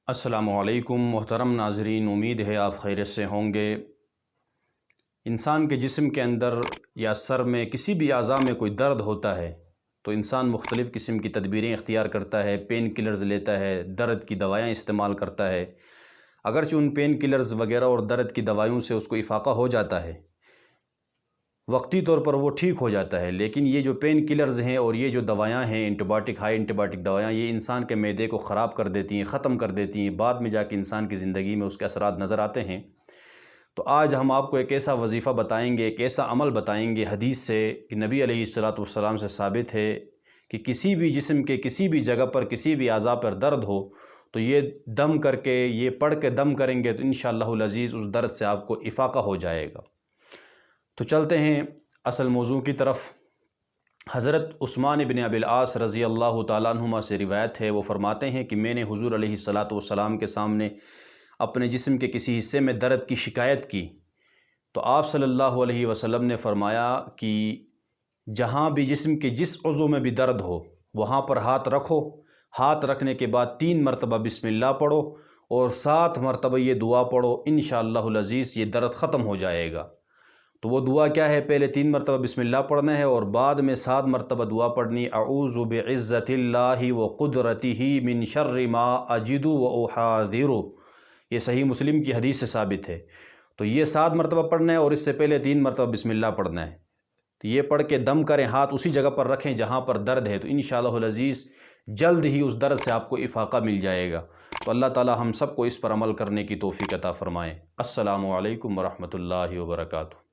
السلام علیکم محترم ناظرین، امید ہے آپ خیریت سے ہوں گے۔ انسان کے جسم کے اندر یا سر میں کسی بھی اعضاء میں کوئی درد ہوتا ہے تو انسان مختلف قسم کی تدبیریں اختیار کرتا ہے، پین کلرز لیتا ہے، درد کی دوائیں استعمال کرتا ہے۔ اگرچہ ان پین کلرز وغیرہ اور درد کی دوائیوں سے اس کو افاقہ ہو جاتا ہے، وقتی طور پر وہ ٹھیک ہو جاتا ہے، لیکن یہ جو پین کلرز ہیں اور یہ جو دوائیاں ہیں ہائی اینٹی بائیوٹک دوائیاں، یہ انسان کے معدے کو خراب کر دیتی ہیں، ختم کر دیتی ہیں، بعد میں جا کے انسان کی زندگی میں اس کے اثرات نظر آتے ہیں۔ تو آج ہم آپ کو ایک ایسا وظیفہ بتائیں گے، ایک ایسا عمل بتائیں گے حدیث سے کہ نبی علیہ السلام سے ثابت ہے کہ کسی بھی جسم کے کسی بھی جگہ پر کسی بھی اعضاء پر درد ہو تو یہ دم کر کے، یہ پڑھ کے دم کریں گے تو انشاءاللہ العزیز اس درد سے آپ کو افاقہ ہو جائے گا۔ تو چلتے ہیں اصل موضوع کی طرف۔ حضرت عثمان بن ابی العاص رضی اللہ تعالیٰ عنہما سے روایت ہے، وہ فرماتے ہیں کہ میں نے حضور علیہ السلام کے سامنے اپنے جسم کے کسی حصے میں درد کی شکایت کی تو آپ صلی اللہ علیہ وسلم نے فرمایا کہ جہاں بھی جسم کے جس عضو میں بھی درد ہو وہاں پر ہاتھ رکھو، ہاتھ رکھنے کے بعد 3 مرتبہ بسم اللہ پڑھو اور 7 مرتبہ یہ دعا پڑھو، انشاءاللہ العزیز یہ درد ختم ہو جائے گا۔ تو وہ دعا کیا ہے؟ پہلے 3 مرتبہ بسم اللہ پڑھنا ہے اور بعد میں 7 مرتبہ دعا پڑھنی، اعوذ بعزت اللہ وقدرتہ من شر ما اجد واحاذر۔ یہ صحیح مسلم کی حدیث سے ثابت ہے۔ تو یہ 7 مرتبہ پڑھنا ہے اور اس سے پہلے 3 مرتبہ بسم اللہ پڑھنا ہے۔ تو یہ پڑھ کے دم کریں، ہاتھ اسی جگہ پر رکھیں جہاں پر درد ہے، تو انشاءاللہ العزیز جلد ہی اس درد سے آپ کو افاقہ مل جائے گا۔ تو اللہ تعالی ہم سب کو اس پر عمل کرنے کی توفیق عطا فرمائے۔ السلام علیکم ورحمۃ اللہ وبرکاتہ۔